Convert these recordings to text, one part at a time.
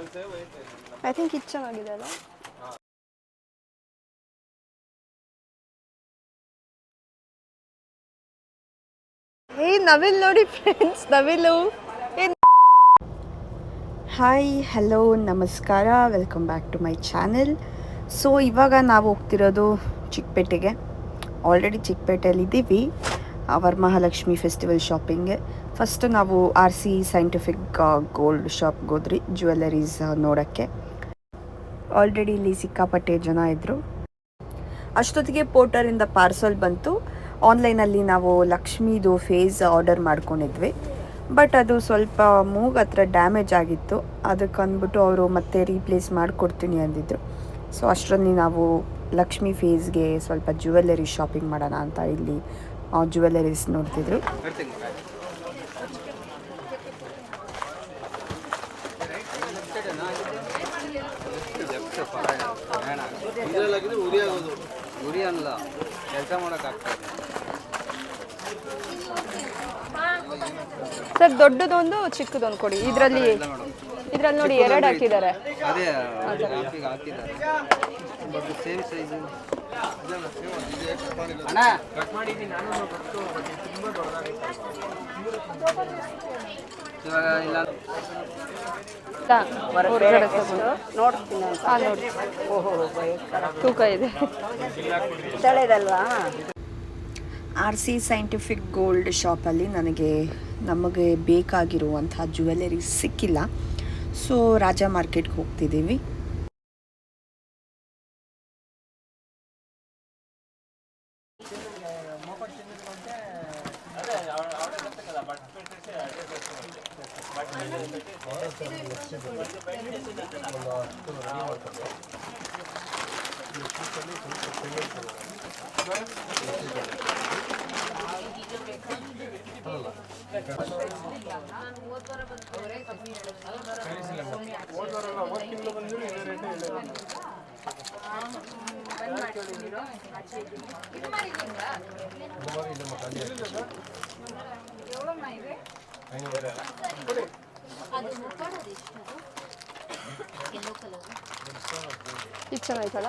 I think ಇದು ಚೆನ್ನಾಗಿದೆ ಅಲ್ಲ. ಹೇ ನವಿಲ್ ನೋಡಿ ಫ್ರೆಂಡ್ಸ್, ನವಿಲು. ಹಾಯ್, ಹಲೋ, ನಮಸ್ಕಾರ, welcome back to my channel. So ಇವಾಗ ನಾವು ಹೋಗ್ತಿರೋದು ಚಿಕ್ಕಪೇಟೆಗೆ. ಆಲ್ರೆಡಿ ಚಿಕ್ಕಪೇಟೆಯಲ್ಲಿದ್ದೀವಿ, ವರಮಹಾಲಕ್ಷ್ಮಿ ಫೆಸ್ಟಿವಲ್ ಶಾಪಿಂಗ್ಗೆ. ಫಸ್ಟ್ ನಾವು RC ಸೈಂಟಿಫಿಕ್ ಗೋಲ್ಡ್ ಶಾಪ್ಗೆ ಹೋದ್ರಿ ಜ್ಯುವೆಲ್ಲರೀಸ್ ನೋಡೋಕ್ಕೆ. ಆಲ್ರೆಡಿ ಇಲ್ಲಿ ಸಿಕ್ಕಾಪಟ್ಟೆ ಜನ ಇದ್ದರು. ಅಷ್ಟೊತ್ತಿಗೆ ಪೋರ್ಟರಿಂದ ಪಾರ್ಸಲ್ ಬಂತು. ಆನ್ಲೈನಲ್ಲಿ ನಾವು ಲಕ್ಷ್ಮೀದು ಫೇಸ್ ಆರ್ಡರ್ ಮಾಡ್ಕೊಂಡಿದ್ವಿ, ಬಟ್ ಅದು ಸ್ವಲ್ಪ ಮೂಗ್ ಹತ್ರ ಡ್ಯಾಮೇಜ್ ಆಗಿತ್ತು. ಅದಕ್ಕೆ ಅಂದ್ಬಿಟ್ಟು ಅವರು ಮತ್ತೆ ರೀಪ್ಲೇಸ್ ಮಾಡಿಕೊಡ್ತೀನಿ ಅಂದಿದ್ರು. ಸೊ ಅಷ್ಟರಲ್ಲಿ ನಾವು ಲಕ್ಷ್ಮಿ ಫೇಸ್ಗೆ ಸ್ವಲ್ಪ ಜ್ಯುವೆಲ್ಲರಿ ಶಾಪಿಂಗ್ ಮಾಡೋಣ ಅಂತ ಇಲ್ಲಿ ಜ್ಯುವೆಲ್ಲರೀಸ್ ನೋಡ್ತಿದ್ರು. ಸರ್ ದೊಡ್ಡದೊಂದು ಚಿಕ್ಕದೊಂದು ಕೊಡಿ. ಇದರಲ್ಲಿ ನೋಡಿ ಎರಡು ಹಾಕಿದ್ದಾರೆ. ತೂಕ ಇದೆ. RC ಸೈಂಟಿಫಿಕ್ ಗೋಲ್ಡ್ ಶಾಪಲ್ಲಿ ನಮಗೆ ಬೇಕಾಗಿರುವಂಥ ಜ್ಯುವೆಲ್ಲರಿ ಸಿಕ್ಕಿಲ್ಲ. ಸೊ ರಾಜಾ ಮಾರ್ಕೆಟ್ಗೆ ಹೋಗ್ತಿದ್ದೀವಿ. ಇದು ಚೆನ್ನಾಯ್ತಲ್ಲ.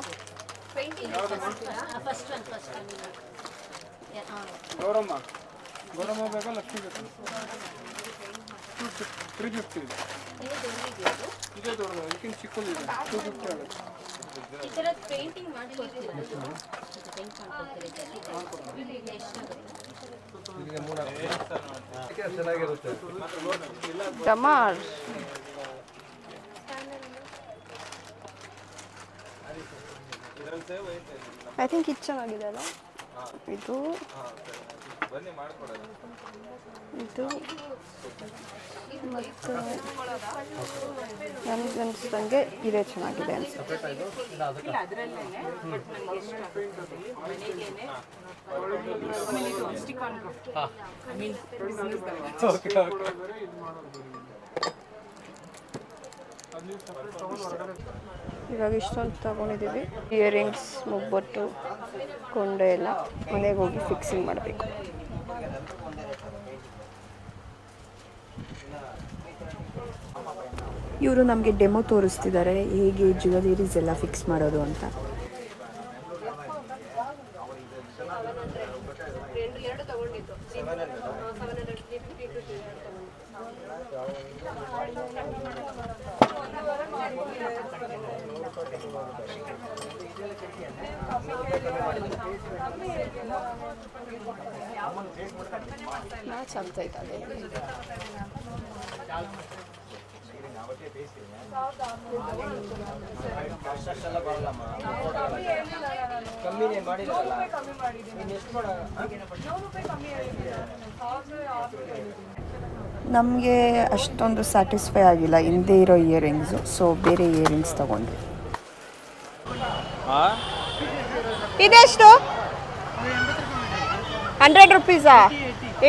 ಗೌರಮ್ಮ ಬೇಕಾ ಲಕ್ಷ್ಮಿ ಬೇಕಾ? 350 ಇದೆ. ಇದೇ ದೊಡ್ಡದು, ಇದಕ್ಕಿಂತ ಚಿಕ್ಕದಿದೆ. 250 ಆಗುತ್ತೆ. ಡಮಾರ್ ಐ ಥಿಂಕ್ ಇದು ಚೆನ್ನಾಗಿದೆ ಅಲ್ಲ. ಇದು ಮತ್ತು ನನಗೆ ಅನಿಸ್ದಂಗೆ ಇದೇ ಚೆನ್ನಾಗಿದೆ ಅನಿಸುತ್ತೆ. ಇವಾಗ ಇಷ್ಟೊಂದು ತಗೊಂಡಿದ್ದೀವಿ. ಇಯರಿಂಗ್ಸ್, ಮುಗ್ಬೊಟ್ಟು, ಕೊಂಡೆ ಎಲ್ಲ ಮನೆಗೆ ಹೋಗಿ ಫಿಕ್ಸಿಂಗ್ ಮಾಡಬೇಕು. ಇವರು ನಮಗೆ ಡೆಮೋ ತೋರಿಸ್ತಿದ್ದಾರೆ ಹೇಗೆ ಜ್ಯುವೆಲ್ಲರೀಸ್ ಎಲ್ಲ ಫಿಕ್ಸ್ ಮಾಡೋದು ಅಂತ. ಮ್ಯಾಚ್ ಆಗ್ತಾಯಿತ್ತು ಅದೇ. ನಮಗೆ ಅಷ್ಟೊಂದು ಸ್ಯಾಟಿಸ್ಫೈ ಆಗಿಲ್ಲ ಹಿಂದೆ ಇರೋ ಇಯರಿಂಗ್ಸು. ಸೊ ಬೇರೆ ಇಯರಿಂಗ್ಸ್ ತಗೊಂಡ್ವಿ. ಇದೆಷ್ಟು? 100 ರೂಪೀಸಾ?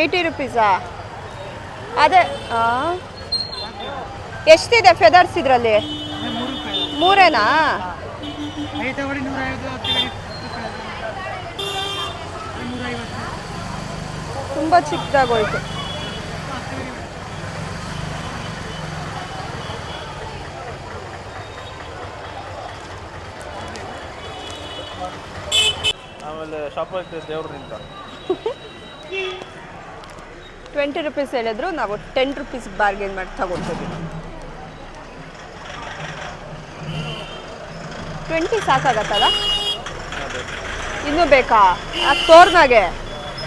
80 ರೂಪೀಸಾ? ಅದೇ ಎಷ್ಟಿದೆ ಫೆದರ್ಸ್ ಇದರಲ್ಲಿ? 3 ತುಂಬ ಚಿಕ್ಕದಾಗೋಯ್ತು. ಆಮೇಲೆ ಶಾಪ್ ಹೋಗ್ತೀವಿ ದೇವ್ರು ನಿಂತ 20 ರುಪೀಸ್ ಹೇಳಿದ್ರು ನಾವು 10 ರುಪೀಸ್ ಬಾರ್ಗೇನ್ ಮಾಡಿ ತಗೊಳ್ತೀವಿ. 20 ಸಾಕಾಗತ್ತಲ್ಲ? ಇನ್ನೂ ಬೇಕಾ? ಆ ತೋರ್ನಾಗೆ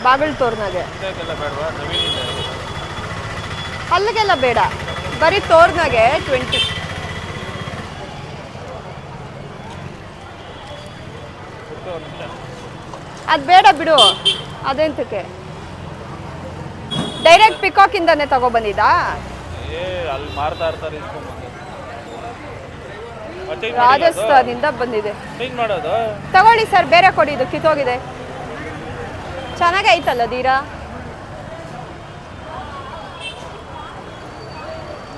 ಬಾಗಿಲು ತೋರ್ನಾಗೆ ಬೇಡವಾ ನವೀನ್ ಇದೆ ಅಲ್ಲಿಗೆಲ್ಲ ಬೇಡ, ಬರೀ ತೋರ್ನಾಗೆ 20. ಅದು ಬೇಡ ಬಿಡು, ಅದೆಂತಕ್ಕೆ? ಡೈರೆಕ್ಟ್ ಪಿಕಾಕಿಂದಾನೆ ತಗೊಬಂದಿದ್ದಾ? ಅಲ್ಲಿ ಮಾರ್ತಾ ಇರ್ತಾರೆ ರಾಜಸ್ಥಾನಿಂದ ಬಂದಿದೆ. ಚೇಂಜ್ ಮಾಡೋದು ತಗೊಳ್ಳಿ ಸರ್, ಬೇರೆ ಕೊಡಿ, ಇದು ಕಿತ್ತೋಗಿದೆ. ಚೆನ್ನಾಗಿ ಐತಲ್ಲ ದೀರಾ?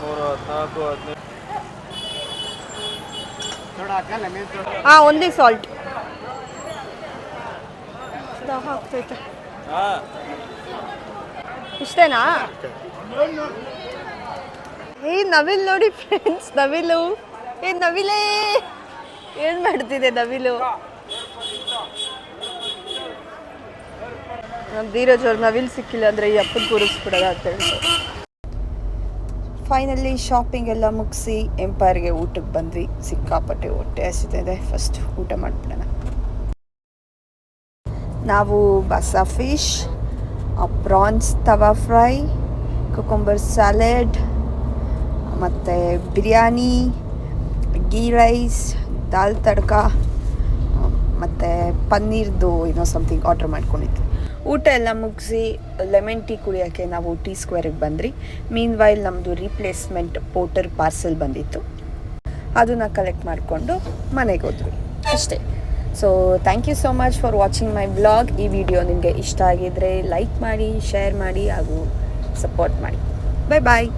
314 ಹಾಂ, ಓನ್ಲಿ ಸಾಲ್ಟ್. ಆಗ್ತೈತೆ ಇಷ್ಟೇನಾ? ಏ ನವಿಲ್ ನೋಡಿ ಫ್ರೆಂಡ್ಸ್, ನವಿಲು. ಏ ನವಿಲೇ, ಏನು ಮಾಡ್ತಿದೆ ನವಿಲು? ನಮ್ಮ ಧೀರಜ್ ಅವ್ರು ನವಿಲ್ ಸಿಕ್ಕಿಲ್ಲ ಅಂದರೆ ಈ ಅಪ್ಪನ ಕೂರಿಸ್ಬಿಡೋದ ಅಂತ ಹೇಳ್ತಾರೆ. ಫೈನಲಿ ಶಾಪಿಂಗ್ ಎಲ್ಲ ಮುಗಿಸಿ ಎಂಪೈರ್ಗೆ ಊಟಕ್ಕೆ ಬಂದ್ವಿ. ಸಿಕ್ಕಾಪಟ್ಟೆ ಹೊಟ್ಟೆ ಹಸಿತಿದೆ, ಫಸ್ಟ್ ಊಟ ಮಾಡಿಬಿಡೋಣ. ನಾವು ಬಸಾ ಫಿಶ್, ಪ್ರಾನ್ಸ್ ತವಾ ಫ್ರೈ, ಕುಕುಂಬರ್ ಸ್ಯಾಲೆಡ್, ಮತ್ತು ಬಿರಿಯಾನಿ, ಗೀ ರೈಸ್, ದಾಲ್ ತಡ್ಕ, ಮತ್ತು ಪನ್ನೀರ್ದು ಏನೋ ಸಮಥಿಂಗ್ ಆರ್ಡ್ರ್ ಮಾಡ್ಕೊಂಡಿದ್ವಿ. ಊಟ ಎಲ್ಲ ಮುಗಿಸಿ ಲೆಮನ್ ಟೀ ಕುಡಿಯೋಕ್ಕೆ ನಾವು ಟೀ ಸ್ಕ್ವೇರಿಗೆ ಬಂದ್ರಿ. ಮೀನ್ ವೈಲ್ ನಮ್ಮದು ರೀಪ್ಲೇಸ್ಮೆಂಟ್ ಪೋರ್ಟರ್ ಪಾರ್ಸೆಲ್ ಬಂದಿತ್ತು, ಅದನ್ನು ಕಲೆಕ್ಟ್ ಮಾಡಿಕೊಂಡು ಮನೆಗೆ ಹೋದ್ವಿ ಅಷ್ಟೇ. So thank you so much for watching my vlog. ಈ ವಿಡಿಯೋ ನಿಮಗೆ ಇಷ್ಟ ಆಗಿದ್ದರೆ ಲೈಕ್ ಮಾಡಿ, ಶೇರ್ ಮಾಡಿ ಹಾಗೂ ಸಪೋರ್ಟ್ ಮಾಡಿ. ಬಾಯ್ ಬಾಯ್.